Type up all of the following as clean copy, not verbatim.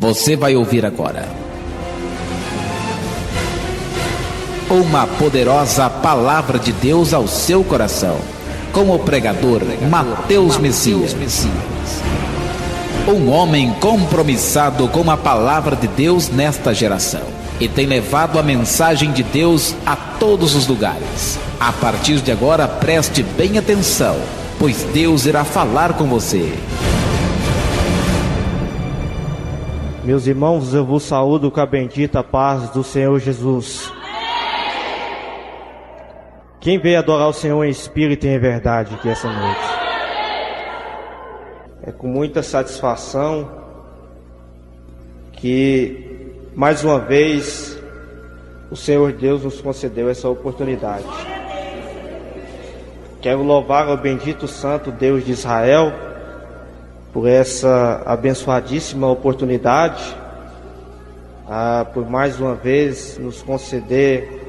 Você vai ouvir agora uma poderosa palavra de Deus ao seu coração, com o pregador Mateus Messias. Um homem compromissado com a palavra de Deus nesta geração e tem levado a mensagem de Deus a todos os lugares. A partir de agora, preste bem atenção, pois Deus irá falar com você. Meus irmãos, eu vos saúdo com a bendita paz do Senhor Jesus. Quem veio adorar o Senhor em espírito e em verdade aqui essa noite? É com muita satisfação que, mais uma vez, o Senhor Deus nos concedeu essa oportunidade. Quero louvar ao bendito santo Deus de Israel por essa abençoadíssima oportunidade, por mais uma vez nos conceder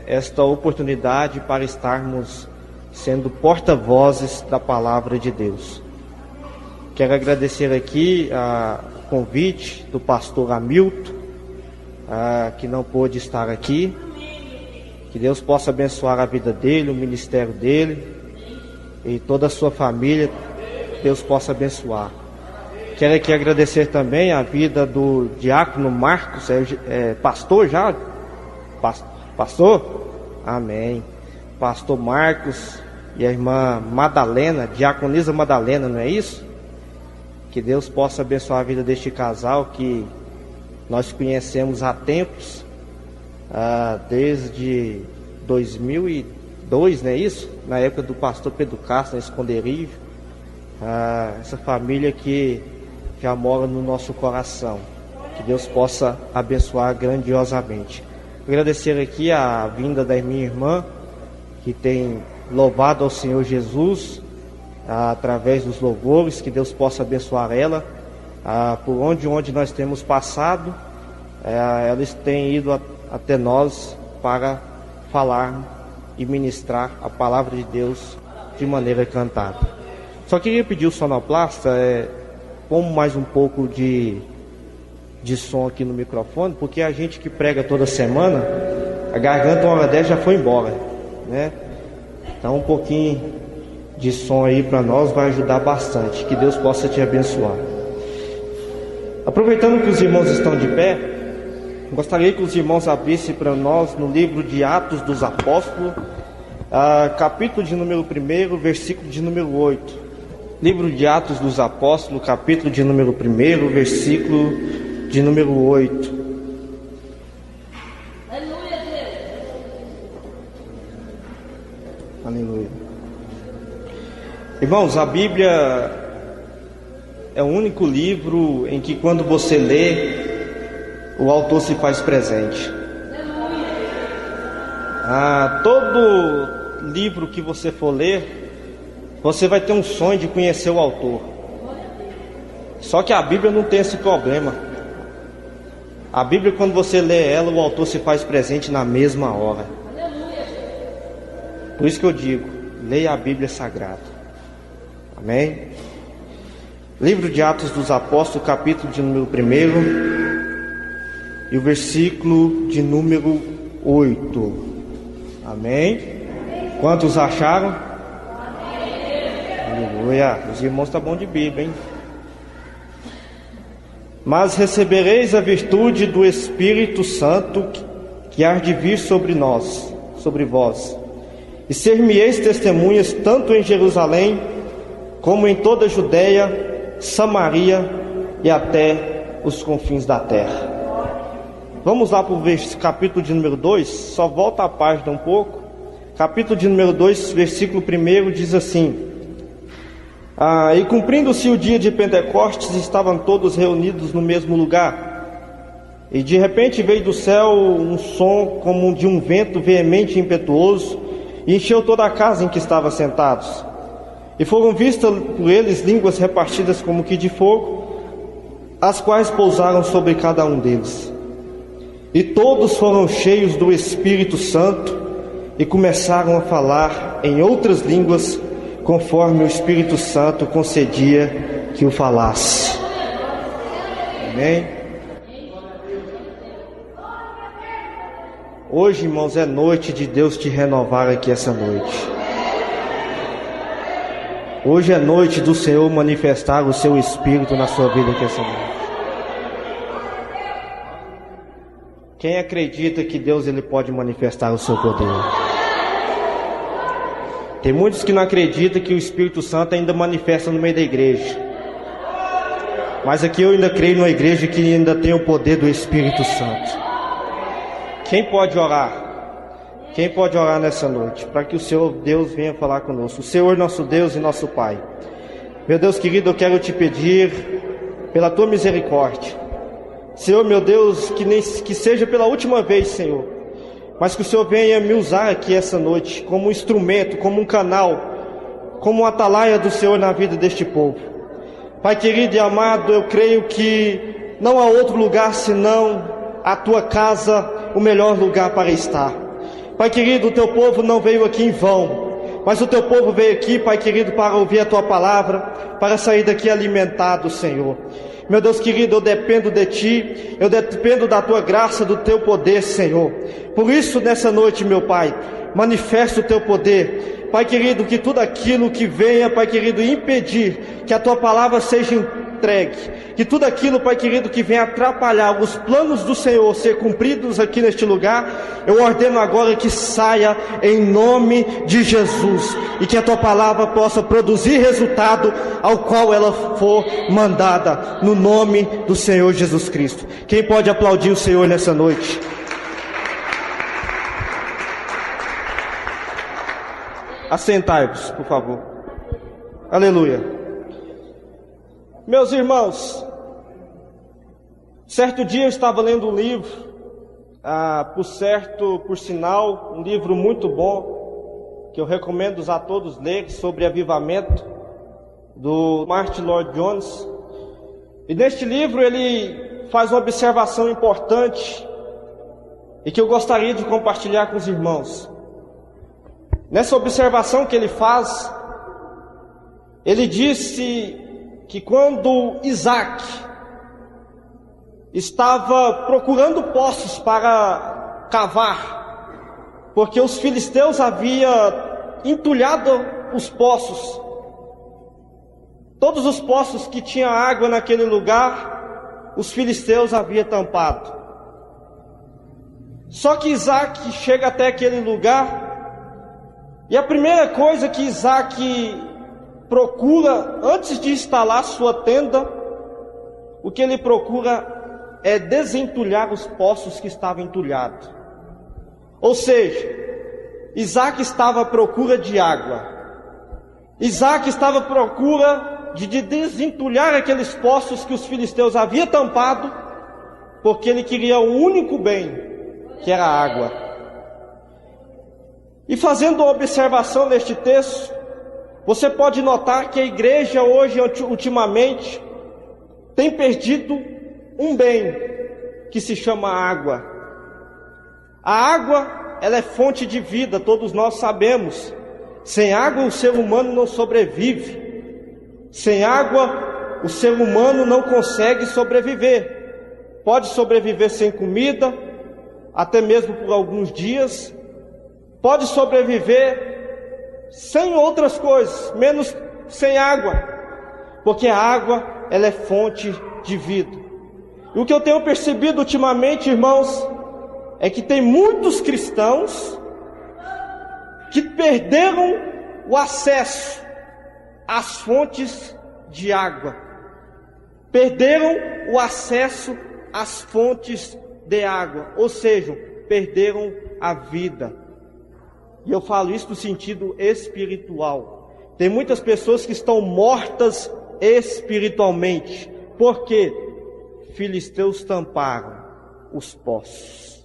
esta oportunidade para estarmos sendo porta-vozes da palavra de Deus. Quero agradecer aqui o convite do pastor Hamilton, que não pôde estar aqui. Que Deus possa abençoar a vida dele, o ministério dele e toda a sua família. Deus possa abençoar. Quero aqui agradecer também a vida do diácono Marcos, pastor já? Pastor? Amém. Pastor Marcos e a irmã Madalena, diaconisa Madalena, não é isso? Que Deus possa abençoar a vida deste casal que nós conhecemos há tempos, desde 2002, não é isso? Na época do pastor Pedro Castro, no esconderijo. Essa família que já mora no nosso coração. Que Deus possa abençoar grandiosamente. Agradecer aqui a vinda da minha irmã, que tem louvado ao Senhor Jesus através dos louvores. Que Deus possa abençoar ela. Por onde nós temos passado, elas têm ido até nós para falar e ministrar a palavra de Deus de maneira cantada. Só queria pedir o sonoplasta, como mais um pouco de som aqui no microfone, porque a gente que prega toda semana, a garganta uma hora 10 já foi embora, né? Então um pouquinho de som aí para nós vai ajudar bastante. Que Deus possa te abençoar. Aproveitando que os irmãos estão de pé, gostaria que os irmãos abrissem para nós no livro de Atos dos Apóstolos, capítulo de número 1, versículo de número 8. Livro de Atos dos Apóstolos, capítulo de número 1, versículo de número 8. Aleluia, Deus. Aleluia. Irmãos, a Bíblia é o único livro em que, quando você lê, o autor se faz presente. Todo livro que você for ler, você vai ter um sonho de conhecer o autor. Só que a Bíblia não tem esse problema. A Bíblia, quando você lê ela, o autor se faz presente na mesma hora. Por isso que eu digo, leia a Bíblia Sagrada. Amém? Livro de Atos dos Apóstolos, capítulo de número 1 e o versículo de número 8. Amém? Quantos acharam? Aleluia. Os irmãos estão bom de Bíblia, hein? Mas recebereis a virtude do Espírito Santo que há de vir sobre vós, e ser-me-eis testemunhas tanto em Jerusalém como em toda a Judeia, Samaria e até os confins da terra. Vamos lá para o capítulo de número 2, só volta a página um pouco. Capítulo de número 2, versículo 1 diz assim: e cumprindo-se o dia de Pentecostes, estavam todos reunidos no mesmo lugar. E de repente veio do céu um som como de um vento veemente e impetuoso, e encheu toda a casa em que estavam sentados. E foram vistas por eles línguas repartidas como que de fogo, as quais pousaram sobre cada um deles. E todos foram cheios do Espírito Santo e começaram a falar em outras línguas, conforme o Espírito Santo concedia que o falasse. Amém. Hoje, irmãos, é noite de Deus te renovar aqui essa noite. Hoje é noite do Senhor manifestar o seu Espírito na sua vida aqui essa noite. Quem acredita que Deus ele pode manifestar o seu poder? Tem muitos que não acreditam que o Espírito Santo ainda manifesta no meio da igreja. Mas aqui eu ainda creio numa igreja que ainda tem o poder do Espírito Santo. Quem pode orar? Quem pode orar nessa noite? Para que o Senhor Deus venha falar conosco. O Senhor nosso Deus e nosso Pai. Meu Deus querido, eu quero te pedir pela tua misericórdia. Senhor meu Deus, que seja pela última vez, Senhor. Mas que o Senhor venha me usar aqui essa noite como um instrumento, como um canal, como um atalaia do Senhor na vida deste povo. Pai querido e amado, eu creio que não há outro lugar senão a tua casa, o melhor lugar para estar. Pai querido, o teu povo não veio aqui em vão, mas o teu povo veio aqui, Pai querido, para ouvir a tua palavra, para sair daqui alimentado, Senhor. Meu Deus querido, eu dependo de Ti, eu dependo da Tua graça, do Teu poder, Senhor. Por isso, nessa noite, meu Pai, manifesta o Teu poder. Pai querido, que tudo aquilo que venha, Pai querido, impedir que a Tua palavra seja entregue, que tudo aquilo, Pai querido, que venha atrapalhar os planos do Senhor ser cumpridos aqui neste lugar, eu ordeno agora que saia em nome de Jesus, e que a Tua palavra possa produzir resultado ao qual ela for mandada, no nome do Senhor Jesus Cristo. Quem pode aplaudir o Senhor nessa noite? Assentai-vos, por favor. Aleluia. Meus irmãos, certo dia eu estava lendo um livro, por sinal, um livro muito bom, que eu recomendo a todos lerem, sobre avivamento, do Martin Lloyd-Jones. E neste livro ele faz uma observação importante, e que eu gostaria de compartilhar com os irmãos. Nessa observação que ele faz, ele disse que quando Isaac estava procurando poços para cavar, porque os filisteus haviam entulhado os poços, todos os poços que tinham água naquele lugar, os filisteus haviam tampado. Só que Isaac chega até aquele lugar, e a primeira coisa que Isaac procura, antes de instalar sua tenda, o que ele procura é desentulhar os poços que estavam entulhados. Ou seja, Isaac estava à procura de água. Isaac estava à procura de desentulhar aqueles poços que os filisteus haviam tampado, porque ele queria o único bem, que era a água. E fazendo uma observação neste texto, você pode notar que a igreja hoje, ultimamente, tem perdido um bem que se chama água. A água, ela é fonte de vida, todos nós sabemos. Sem água o ser humano não sobrevive. Sem água o ser humano não consegue sobreviver. Pode sobreviver sem comida, até mesmo por alguns dias. Pode sobreviver sem outras coisas, menos sem água, porque a água, ela é fonte de vida. E o que eu tenho percebido ultimamente, irmãos, é que tem muitos cristãos que perderam o acesso às fontes de água, perderam o acesso às fontes de água, ou seja, perderam a vida. E eu falo isso no sentido espiritual. Tem muitas pessoas que estão mortas espiritualmente. Por quê? Filisteus tamparam os poços.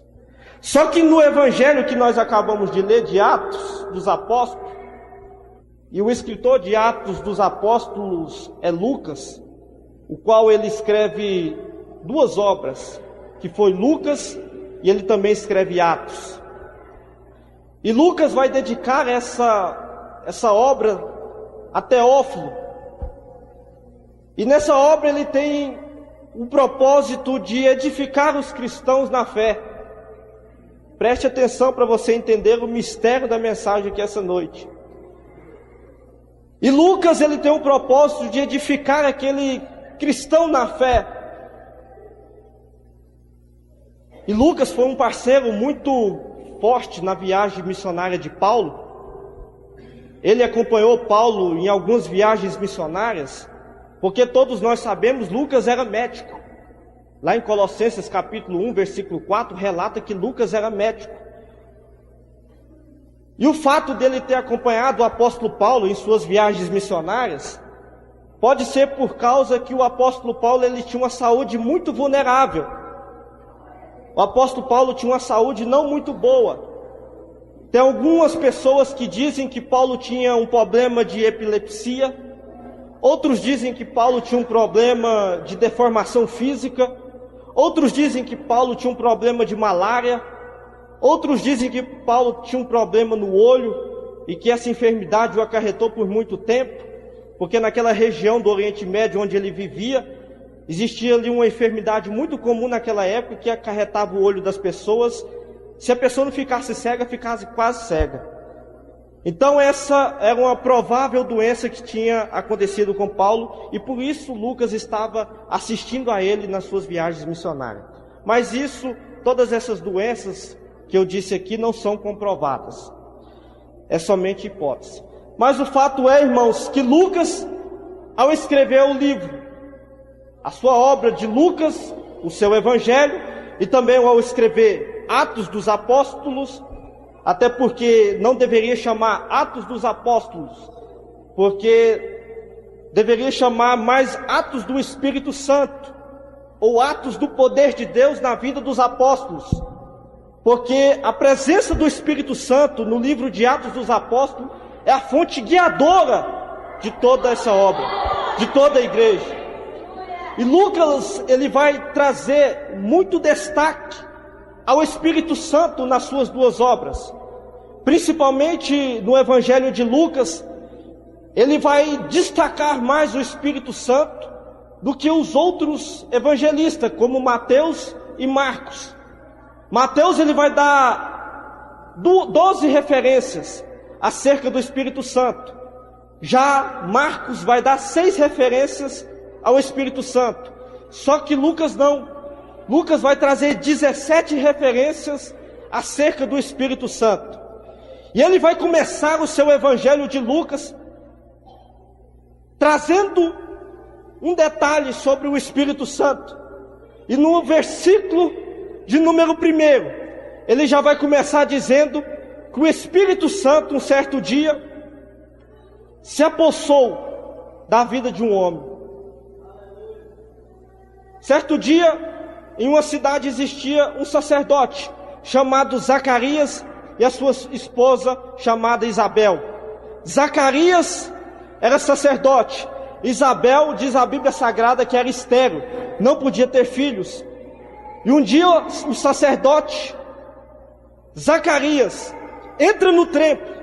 Só que no evangelho que nós acabamos de ler, de Atos dos Apóstolos, e o escritor de Atos dos Apóstolos é Lucas, o qual ele escreve duas obras, que foi Lucas, e ele também escreve Atos. E Lucas vai dedicar essa obra a Teófilo. E nessa obra ele tem o propósito de edificar os cristãos na fé. Preste atenção para você entender o mistério da mensagem aqui essa noite. E Lucas, ele tem o propósito de edificar aquele cristão na fé. E Lucas foi um parceiro muito forte na viagem missionária de Paulo. Ele acompanhou Paulo em algumas viagens missionárias, porque todos nós sabemos, Lucas era médico. Lá em Colossenses capítulo 1, versículo 4, relata que Lucas era médico. E o fato dele ter acompanhado o apóstolo Paulo em suas viagens missionárias, pode ser por causa que o apóstolo Paulo ele tinha uma saúde muito vulnerável. O apóstolo Paulo tinha uma saúde não muito boa. Tem algumas pessoas que dizem que Paulo tinha um problema de epilepsia. Outros dizem que Paulo tinha um problema de deformação física. Outros dizem que Paulo tinha um problema de malária. Outros dizem que Paulo tinha um problema no olho e que essa enfermidade o acarretou por muito tempo, porque naquela região do Oriente Médio onde ele vivia, existia ali uma enfermidade muito comum naquela época que acarretava o olho das pessoas. Se a pessoa não ficasse cega, ficasse quase cega. Então essa era uma provável doença que tinha acontecido com Paulo, e por isso Lucas estava assistindo a ele nas suas viagens missionárias. Mas todas essas doenças que eu disse aqui não são comprovadas. É somente hipótese. Mas o fato é, irmãos, que Lucas, ao escrever o livro, a sua obra de Lucas, o seu evangelho, e também ao escrever Atos dos Apóstolos, até porque não deveria chamar Atos dos Apóstolos, porque deveria chamar mais Atos do Espírito Santo, ou Atos do poder de Deus na vida dos apóstolos, porque a presença do Espírito Santo no livro de Atos dos Apóstolos é a fonte guiadora de toda essa obra, de toda a igreja. E Lucas, ele vai trazer muito destaque ao Espírito Santo nas suas duas obras. Principalmente no Evangelho de Lucas, ele vai destacar mais o Espírito Santo do que os outros evangelistas, como Mateus e Marcos. Mateus, ele vai dar 12 referências acerca do Espírito Santo. Já Marcos vai dar 6 referências ao Espírito Santo. Só que Lucas não. Lucas vai trazer 17 referências acerca do Espírito Santo. E ele vai começar o seu Evangelho de Lucas trazendo um detalhe sobre o Espírito Santo. E no versículo de número 1, ele já vai começar dizendo que o Espírito Santo, um certo dia, se apossou da vida de um homem. Certo dia, em uma cidade existia um sacerdote chamado Zacarias e a sua esposa chamada Isabel. Zacarias era sacerdote. Isabel, diz a Bíblia Sagrada, que era estéril, não podia ter filhos. E um dia o sacerdote Zacarias entra no templo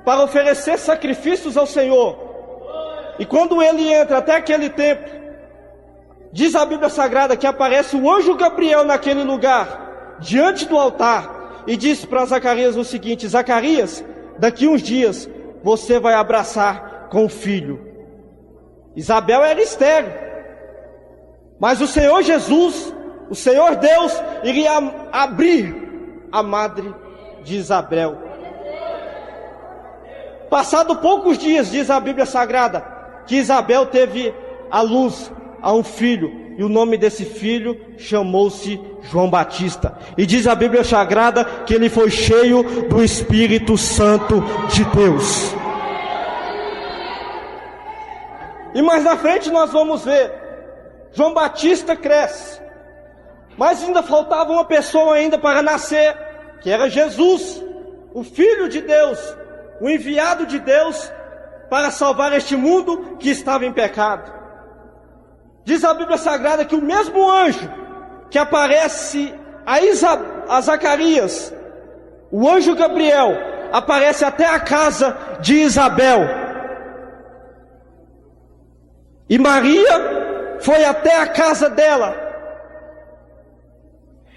para oferecer sacrifícios ao Senhor. E quando ele entra até aquele templo, diz a Bíblia Sagrada que aparece o anjo Gabriel naquele lugar, diante do altar, e diz para Zacarias o seguinte: Zacarias, daqui uns dias você vai abraçar com o filho. Isabel era estéril, mas o Senhor Jesus, o Senhor Deus, iria abrir a madre de Isabel. Passado poucos dias, diz a Bíblia Sagrada, que Isabel teve à luz a um filho, e o nome desse filho chamou-se João Batista. E diz a Bíblia Sagrada que ele foi cheio do Espírito Santo de Deus. E mais na frente nós vamos ver, João Batista cresce, mas ainda faltava uma pessoa ainda para nascer, que era Jesus, o Filho de Deus, o enviado de Deus para salvar este mundo que estava em pecado. Diz a Bíblia Sagrada que o mesmo anjo que aparece a Zacarias, o anjo Gabriel, aparece até a casa de Isabel. E Maria foi até a casa dela.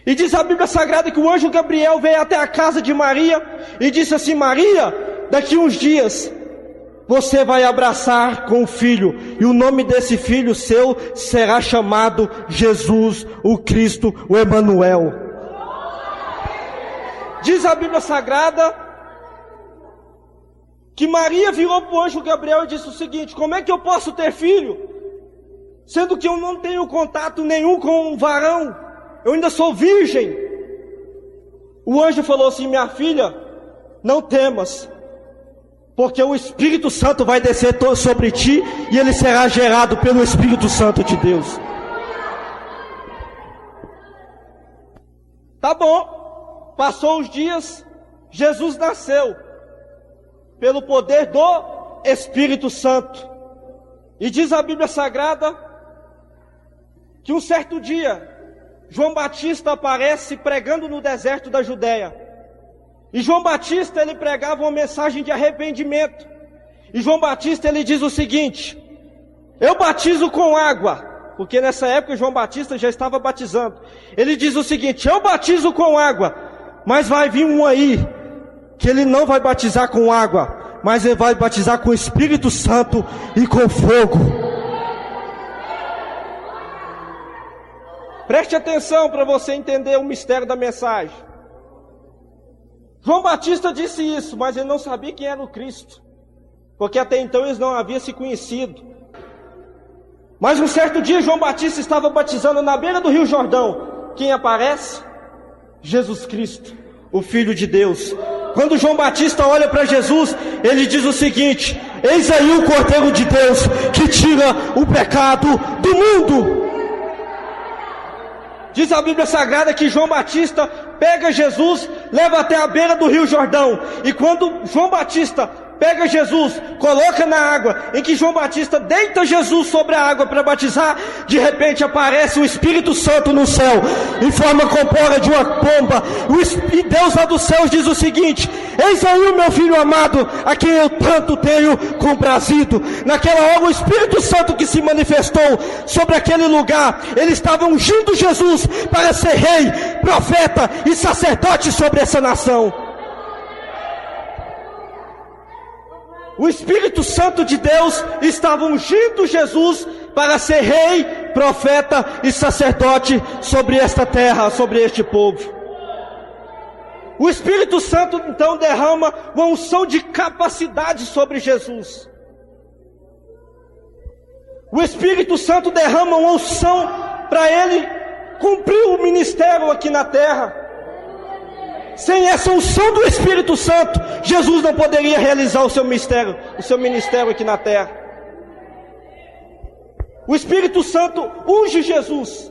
E diz a Bíblia Sagrada que o anjo Gabriel veio até a casa de Maria e disse assim: Maria, daqui uns dias você vai abraçar com o filho, e o nome desse filho seu será chamado Jesus, o Cristo, o Emanuel. Diz a Bíblia Sagrada que Maria virou para o anjo Gabriel e disse o seguinte: como é que eu posso ter filho, sendo que eu não tenho contato nenhum com um varão? Eu ainda sou virgem. O anjo falou assim: minha filha, não temas, porque o Espírito Santo vai descer sobre ti, e ele será gerado pelo Espírito Santo de Deus. Tá bom, passou os dias, Jesus nasceu, pelo poder do Espírito Santo. E diz a Bíblia Sagrada que um certo dia, João Batista aparece pregando no deserto da Judéia. E João Batista, ele pregava uma mensagem de arrependimento. E João Batista, ele diz o seguinte: eu batizo com água, porque nessa época João Batista já estava batizando. Ele diz o seguinte: eu batizo com água, mas vai vir um aí, que ele não vai batizar com água, mas ele vai batizar com o Espírito Santo e com fogo. Preste atenção para você entender o mistério da mensagem. João Batista disse isso, mas ele não sabia quem era o Cristo, porque até então eles não haviam se conhecido. Mas um certo dia João Batista estava batizando na beira do Rio Jordão. Quem aparece? Jesus Cristo, o Filho de Deus. Quando João Batista olha para Jesus, ele diz o seguinte: eis aí o Cordeiro de Deus que tira o pecado do mundo. Diz a Bíblia Sagrada que João Batista pega Jesus, leva até a beira do Rio Jordão. E quando João Batista pega Jesus, coloca na água, em que João Batista deita Jesus sobre a água para batizar, de repente aparece o Espírito Santo no céu, em forma corpórea de uma pomba. E Deus lá dos céus diz o seguinte: eis aí o meu Filho amado, a quem eu tanto tenho comprazido. Naquela hora o Espírito Santo que se manifestou sobre aquele lugar, ele estava ungindo Jesus para ser rei, profeta e sacerdote sobre essa nação. O Espírito Santo de Deus estava ungindo Jesus para ser rei, profeta e sacerdote sobre esta terra, sobre este povo. O Espírito Santo então derrama uma unção de capacidade sobre Jesus. O Espírito Santo derrama uma unção para ele cumprir o ministério aqui na terra. Sem essa unção do Espírito Santo, Jesus não poderia realizar o seu ministério aqui na terra. O Espírito Santo unge Jesus.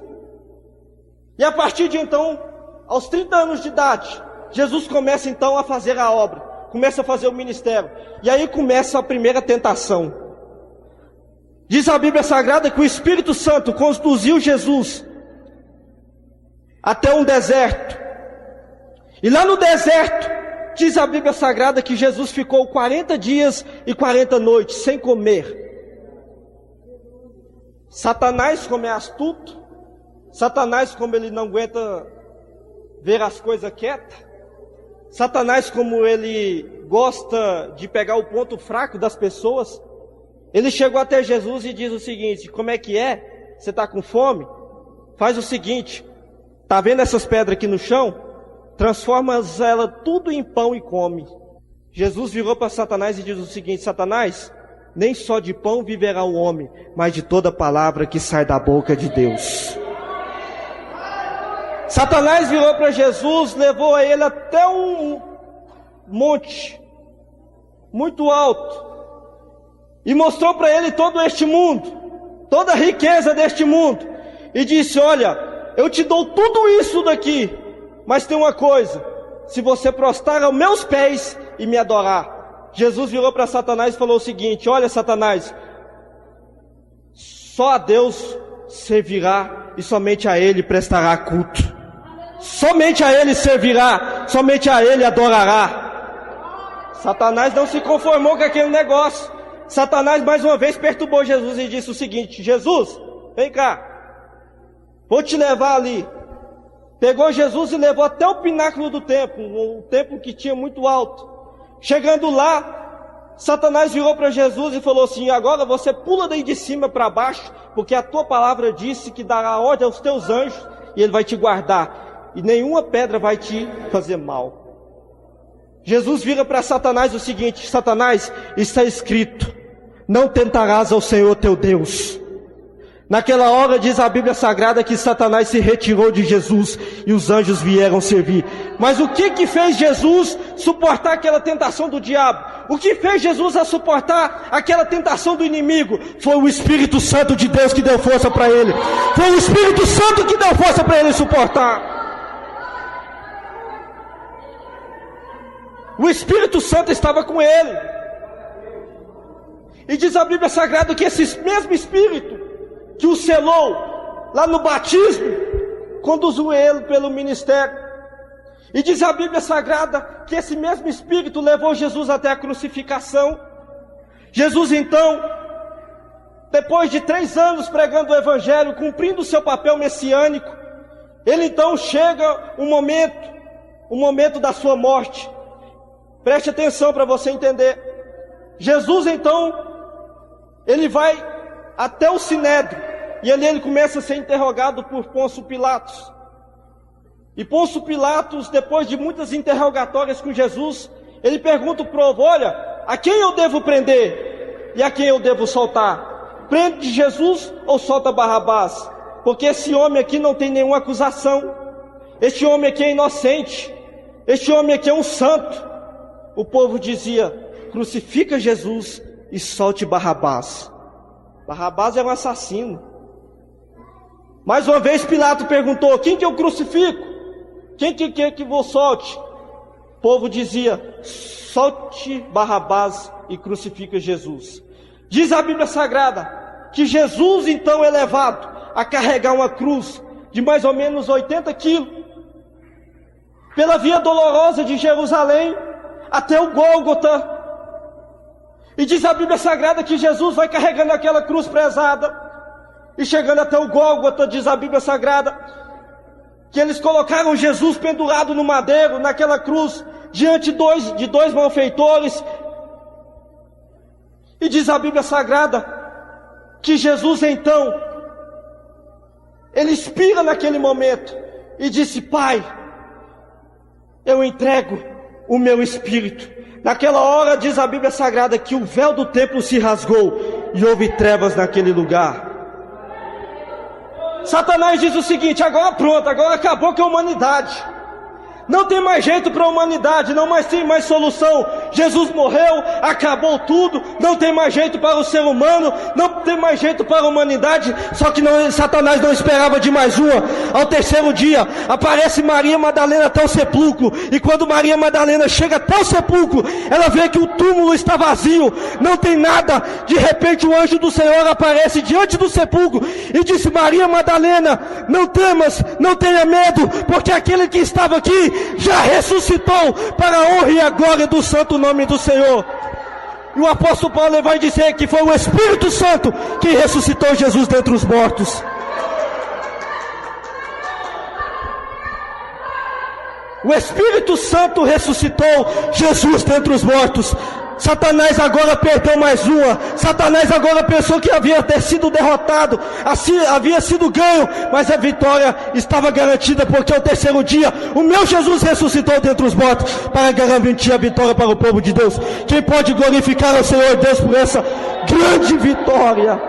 E a partir de então, aos 30 anos de idade, Jesus começa então a fazer a obra, começa a fazer o ministério. E aí começa a primeira tentação. Diz a Bíblia Sagrada que o Espírito Santo conduziu Jesus até um deserto. E lá no deserto, diz a Bíblia Sagrada que Jesus ficou 40 dias e 40 noites sem comer. Satanás, como é astuto, Satanás, como ele não aguenta ver as coisas quietas, Satanás, como ele gosta de pegar o ponto fraco das pessoas, ele chegou até Jesus e diz o seguinte: como é que é? Você está com fome? Faz o seguinte, está vendo essas pedras aqui no chão? Transforma ela tudo em pão e come. Jesus virou para Satanás e diz o seguinte: Satanás, nem só de pão viverá o homem, mas de toda palavra que sai da boca de Deus. Satanás virou para Jesus, levou a ele até um monte muito alto e mostrou para ele todo este mundo, toda a riqueza deste mundo, e disse: olha, eu te dou tudo isso daqui, mas tem uma coisa: se você prostrar aos meus pés e me adorar. Jesus virou para Satanás e falou o seguinte: olha, Satanás, só a Deus servirá e somente a Ele prestará culto. Somente a Ele servirá, somente a Ele adorará. Satanás não se conformou com aquele negócio. Satanás mais uma vez perturbou Jesus e disse o seguinte: Jesus, vem cá, vou te levar ali. Pegou Jesus e levou até o pináculo do templo, um templo que tinha muito alto. Chegando lá, Satanás virou para Jesus e falou assim: agora você pula daí de cima para baixo, porque a tua palavra disse que dará ordem aos teus anjos e ele vai te guardar, e nenhuma pedra vai te fazer mal. Jesus vira para Satanás o seguinte: Satanás, está escrito, não tentarás ao Senhor teu Deus. Naquela hora diz a Bíblia Sagrada que Satanás se retirou de Jesus e os anjos vieram servir. Mas o que fez Jesus suportar aquela tentação do diabo? O que fez Jesus a suportar aquela tentação do inimigo? Foi o Espírito Santo de Deus que deu força para ele. Foi o Espírito Santo que deu força para ele suportar. O Espírito Santo estava com ele. E diz a Bíblia Sagrada que esse mesmo Espírito que o selou lá no batismo, conduziu ele pelo ministério. E diz a Bíblia Sagrada que esse mesmo Espírito levou Jesus até a crucificação. Jesus então, depois de 3 anos pregando o Evangelho, cumprindo o seu papel messiânico, ele então chega um momento da sua morte. Preste atenção para você entender. Jesus então, ele vai até o Sinédrio, e ali ele começa a ser interrogado por Pôncio Pilatos. E Pôncio Pilatos, depois de muitas interrogatórias com Jesus, ele pergunta para o povo: olha, a quem eu devo prender e a quem eu devo soltar? Prende Jesus ou solta Barrabás? Porque esse homem aqui não tem nenhuma acusação, este homem aqui é inocente, este homem aqui é um santo. O povo dizia: crucifica Jesus e solte Barrabás. Barrabás é um assassino. Mais uma vez Pilatos perguntou: quem que eu crucifico? Quem que quer que vou solte? O povo dizia: solte Barrabás e crucifica Jesus. Diz a Bíblia Sagrada que Jesus então é levado a carregar uma cruz de mais ou menos 80 quilos pela via dolorosa de Jerusalém até o Gólgota. E diz a Bíblia Sagrada que Jesus vai carregando aquela cruz pesada, e chegando até o Gólgota, diz a Bíblia Sagrada que eles colocaram Jesus pendurado no madeiro, naquela cruz, diante de dois malfeitores. E diz a Bíblia Sagrada que Jesus então, ele expira naquele momento e disse: Pai, eu entrego o meu espírito. Naquela hora diz a Bíblia Sagrada que o véu do templo se rasgou e houve trevas naquele lugar. Satanás diz o seguinte: agora pronto, agora acabou com a humanidade. Não tem mais jeito para a humanidade, não mais tem mais solução. Jesus morreu, acabou tudo, não tem mais jeito para o ser humano, não tem mais jeito para a humanidade. Só que Satanás não esperava de mais uma. Ao 3º dia, aparece Maria Madalena até o sepulcro. E quando Maria Madalena chega até o sepulcro, ela vê que o túmulo está vazio, não tem nada. De repente o anjo do Senhor aparece diante do sepulcro e disse: Maria Madalena, não temas, não tenha medo, porque aquele que estava aqui já ressuscitou para a honra e a glória do santo nome do Senhor. E o apóstolo Paulo vai dizer que foi o Espírito Santo que ressuscitou Jesus dentre os mortos. O Espírito Santo ressuscitou Jesus dentre os mortos. Satanás agora perdeu mais uma. Satanás agora pensou que havia sido derrotado, assim, havia sido ganho, mas a vitória estava garantida, porque ao 3º dia o meu Jesus ressuscitou dentre os mortos para garantir a vitória para o povo de Deus. Quem pode glorificar ao Senhor Deus por essa grande vitória?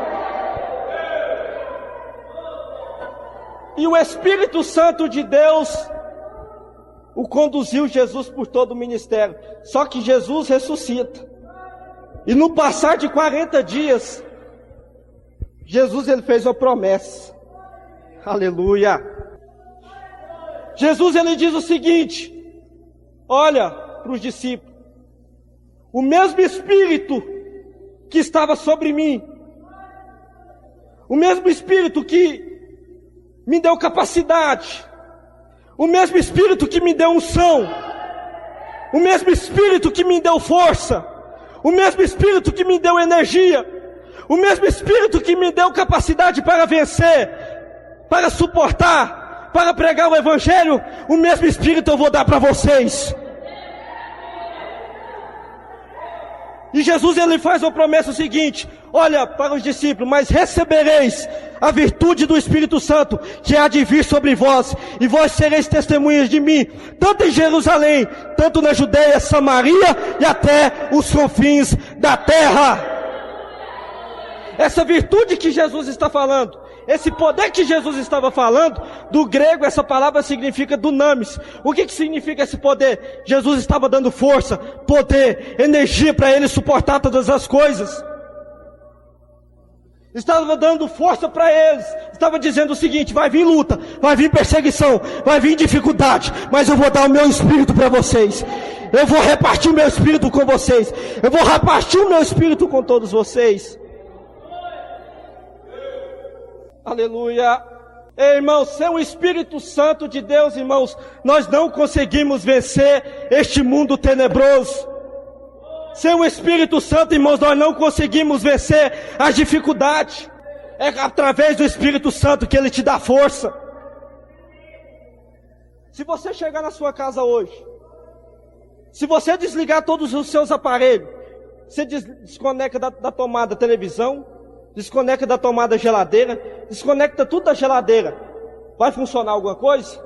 E o Espírito Santo de Deus o conduziu Jesus por todo o ministério. Só que Jesus ressuscita. E no passar de 40 dias, Jesus ele fez uma promessa. Aleluia. Jesus ele diz o seguinte: olha para os discípulos, o mesmo Espírito que estava sobre mim, o mesmo Espírito que me deu capacidade, o mesmo Espírito que me deu unção, o mesmo Espírito que me deu força, o mesmo Espírito que me deu energia, O mesmo Espírito que me deu capacidade para vencer, para suportar, para pregar o Evangelho, o mesmo Espírito eu vou dar para vocês. E Jesus, ele faz uma promessa seguinte: olha para os discípulos, mas recebereis a virtude do Espírito Santo, que há de vir sobre vós, e vós sereis testemunhas de mim, tanto em Jerusalém, tanto na Judeia, Samaria e até os confins da terra. Essa virtude que Jesus está falando, esse poder que Jesus estava falando, do grego essa palavra significa dunamis. O que significa esse poder? Jesus estava dando força, poder, energia para ele suportar todas as coisas. Estava dando força para eles. Estava dizendo o seguinte: vai vir luta, vai vir perseguição, vai vir dificuldade, mas eu vou dar o meu espírito para vocês. Eu vou repartir o meu espírito com vocês. Eu vou repartir o meu espírito com todos vocês. Aleluia. Ei, irmãos, sem o Espírito Santo de Deus, irmãos, nós não conseguimos vencer este mundo tenebroso. Sem o Espírito Santo, irmãos, nós não conseguimos vencer as dificuldades. É através do Espírito Santo que Ele te dá força. Se você chegar na sua casa hoje, se você desligar todos os seus aparelhos, você desconecta da tomada televisão, desconecta da tomada geladeira, desconecta tudo da geladeira, vai funcionar alguma coisa?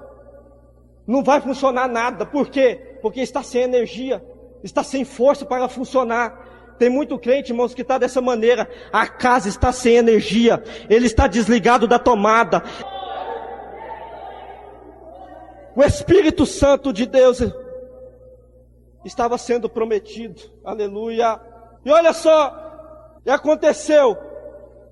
Não vai funcionar nada. Por quê? Porque está sem energia, está sem força para funcionar. Tem muito crente, irmãos, que está dessa maneira. A casa está sem energia, ele está desligado da tomada. O Espírito Santo de Deus estava sendo prometido. Aleluia. E olha só, e aconteceu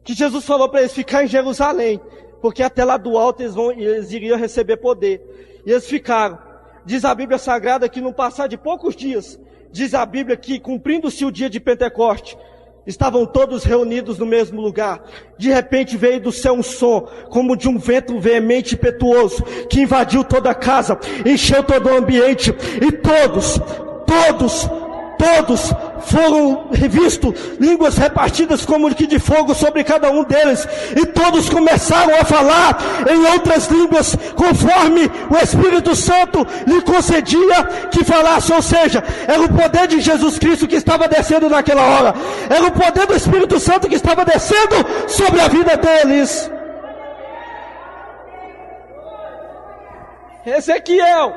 que Jesus falou para eles ficar em Jerusalém, porque até lá do alto eles iriam receber poder. E eles ficaram. Diz a Bíblia Sagrada que no passar de poucos dias, diz a Bíblia que, cumprindo-se o dia de Pentecoste, estavam todos reunidos no mesmo lugar. De repente veio do céu um som, como de um vento veemente e impetuoso, que invadiu toda a casa, encheu todo o ambiente, e todos foram revistos, línguas repartidas como que de fogo sobre cada um deles, e todos começaram a falar em outras línguas, conforme o Espírito Santo lhe concedia que falasse. Ou seja, era o poder de Jesus Cristo que estava descendo naquela hora, era o poder do Espírito Santo que estava descendo sobre a vida deles. Ezequiel,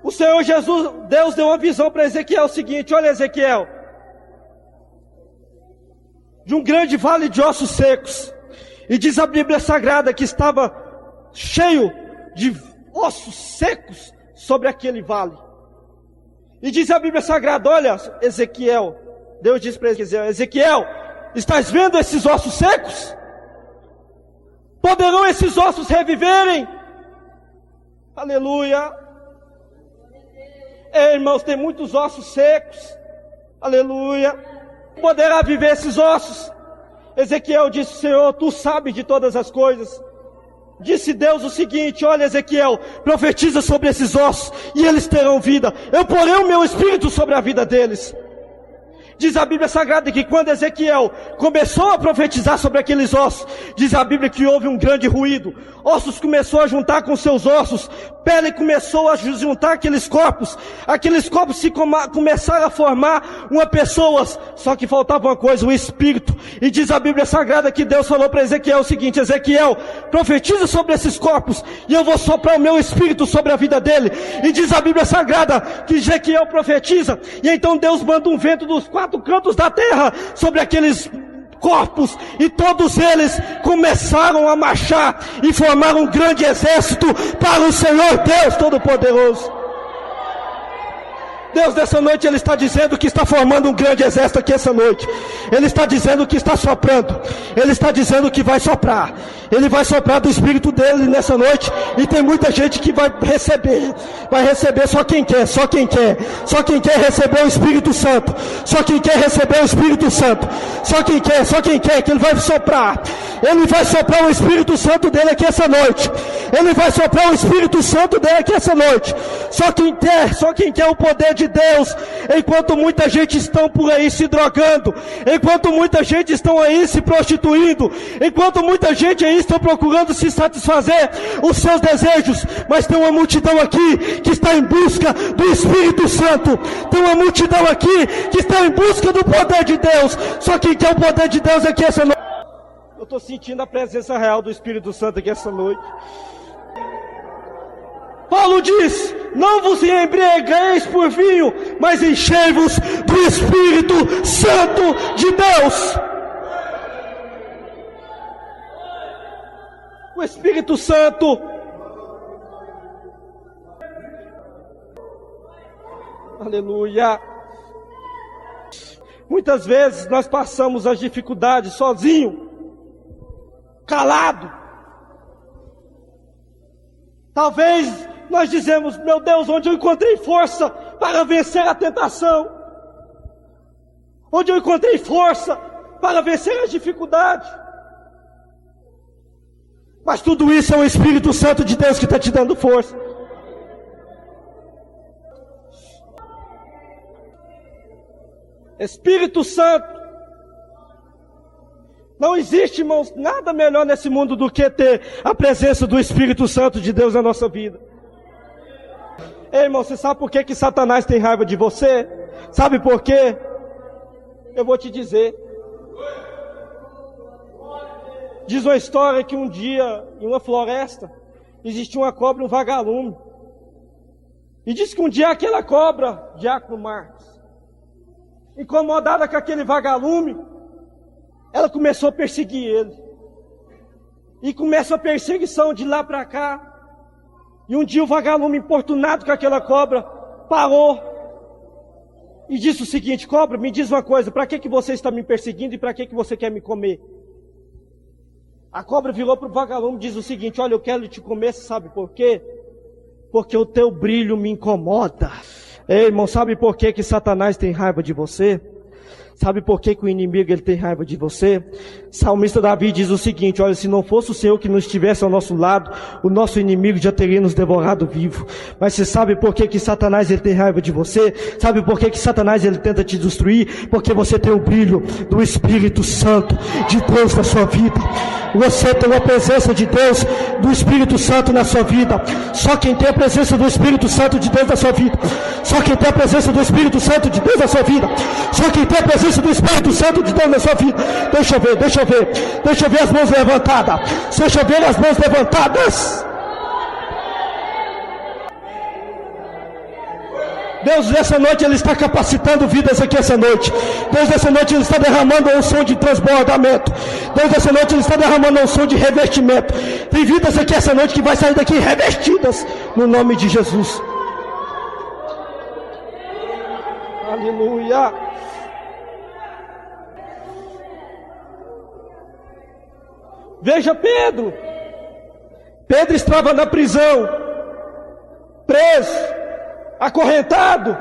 o Senhor Jesus, Deus deu uma visão para Ezequiel, o seguinte: olha, Ezequiel, de um grande vale de ossos secos, e diz a Bíblia Sagrada que estava cheio de ossos secos sobre aquele vale. E diz a Bíblia Sagrada: olha, Ezequiel, Deus disse para Ezequiel: Ezequiel, estás vendo esses ossos secos? Poderão esses ossos reviverem? Aleluia. Irmãos, tem muitos ossos secos. Aleluia. Poderá viver esses ossos? Ezequiel disse: Senhor, tu sabes de todas as coisas. Disse Deus o seguinte: olha, Ezequiel, profetiza sobre esses ossos e eles terão vida. Eu porei o meu espírito sobre a vida deles. Diz a Bíblia Sagrada que quando Ezequiel começou a profetizar sobre aqueles ossos, diz a Bíblia que houve um grande ruído. Ossos começou a juntar com seus ossos, pele começou a juntar aqueles corpos se começaram a formar uma pessoa. Só que faltava uma coisa, o espírito. E diz a Bíblia Sagrada que Deus falou para Ezequiel o seguinte: Ezequiel, profetiza sobre esses corpos e eu vou soprar o meu espírito sobre a vida dele. E diz a Bíblia Sagrada que Ezequiel profetiza, e então Deus manda um vento dos 4 cantos da terra sobre aqueles corpos, e todos eles começaram a marchar e formaram um grande exército para o Senhor Deus Todo-Poderoso. Deus nessa noite, Ele está dizendo que está formando um grande exército aqui essa noite. Ele está dizendo que está soprando. Ele está dizendo que vai soprar. Ele vai soprar do Espírito dele nessa noite. E tem muita gente que vai receber. Vai receber só quem quer, só quem quer. Só quem quer receber o Espírito Santo. Só quem quer receber o Espírito Santo. Só quem quer que Ele vai soprar. Ele vai soprar o Espírito Santo dele aqui essa noite. Ele vai soprar o Espírito Santo dele aqui essa noite. Só quem quer o poder de de Deus, enquanto muita gente está por aí se drogando, enquanto muita gente está aí se prostituindo, enquanto muita gente aí está procurando se satisfazer os seus desejos, mas tem uma multidão aqui que está em busca do Espírito Santo, tem uma multidão aqui que está em busca do poder de Deus. Só quem quer o poder de Deus aqui essa noite. Eu estou sentindo a presença real do Espírito Santo aqui essa noite. Paulo diz: não vos embriagueis por vinho, mas enchei-vos do Espírito Santo de Deus. O Espírito Santo, aleluia. Muitas vezes nós passamos as dificuldades sozinho, calado. Talvez nós dizemos: meu Deus, onde eu encontrei força para vencer a tentação? Onde eu encontrei força para vencer as dificuldades? Mas tudo isso é o Espírito Santo de Deus que está te dando força. Espírito Santo. Não existe, irmãos, nada melhor nesse mundo do que ter a presença do Espírito Santo de Deus na nossa vida. Ei, irmão, você sabe por que Satanás tem raiva de você? Sabe por quê? Eu vou te dizer. Diz uma história que um dia, em uma floresta, existia uma cobra e um vagalume. E diz que um dia aquela cobra, Diácono Marcos, incomodada com aquele vagalume, ela começou a perseguir ele. E começa a perseguição de lá para cá. E um dia o vagalume, importunado com aquela cobra, parou e disse o seguinte: cobra, me diz uma coisa, para que você está me perseguindo e para que você quer me comer? A cobra virou para o vagalume e diz o seguinte: olha, eu quero te comer, sabe por quê? Porque o teu brilho me incomoda. Ei, irmão, sabe por que Satanás tem raiva de você? Sabe por que o inimigo ele tem raiva de você? Salmista Davi diz o seguinte: olha, se não fosse o Senhor que nos estivesse ao nosso lado, o nosso inimigo já teria nos devorado vivo. Mas você sabe por que Satanás ele tem raiva de você? Sabe por que Satanás ele tenta te destruir? Porque você tem o brilho do Espírito Santo de Deus na sua vida. Você tem a presença de Deus, do Espírito Santo na sua vida. Só quem tem a presença do Espírito Santo de Deus na sua vida, só quem tem a presença do Espírito Santo de Deus na sua vida, só quem tem a presença do Espírito Santo de Deus na sua vida. Deixa eu ver as mãos levantadas. Deixa eu ver as mãos levantadas. Deus nessa noite Ele está capacitando vidas aqui essa noite. Deus nessa noite Ele está derramando um som de transbordamento. Deus nessa noite Ele está derramando um som de revestimento. Tem vidas aqui essa noite que vai sair daqui revestidas no nome de Jesus. Aleluia. Veja Pedro. Pedro estava na prisão, preso, acorrentado.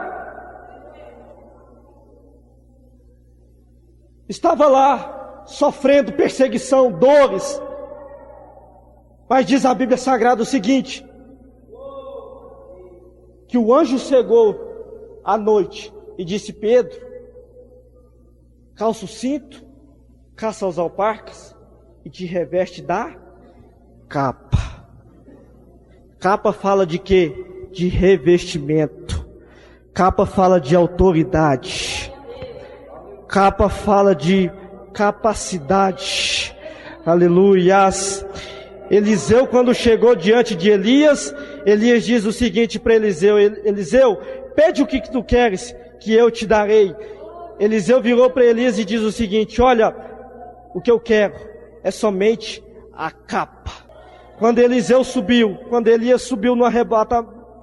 Estava lá, sofrendo perseguição, dores. Mas diz a Bíblia Sagrada o seguinte: que o anjo chegou à noite e disse: Pedro, calça o cinto, caça os alparcas e te reveste da capa. Capa fala de quê? De revestimento. Capa fala de autoridade. Capa fala de capacidade. Aleluias. Eliseu, quando chegou diante de Elias, Elias diz o seguinte para Eliseu: Eliseu, pede o que tu queres, que eu te darei. Eliseu virou para Elias e diz o seguinte: olha, o que eu quero é somente a capa. Quando Elias subiu no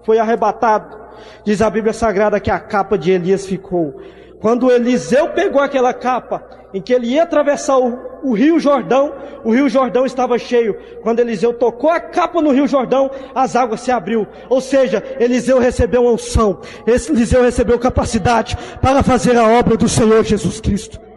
foi arrebatado, diz a Bíblia Sagrada que a capa de Elias ficou. Quando Eliseu pegou aquela capa, em que ele ia atravessar o Rio Jordão estava cheio. Quando Eliseu tocou a capa no Rio Jordão, as águas se abriu. Ou seja, Eliseu recebeu uma unção, Eliseu recebeu capacidade para fazer a obra do Senhor Jesus Cristo.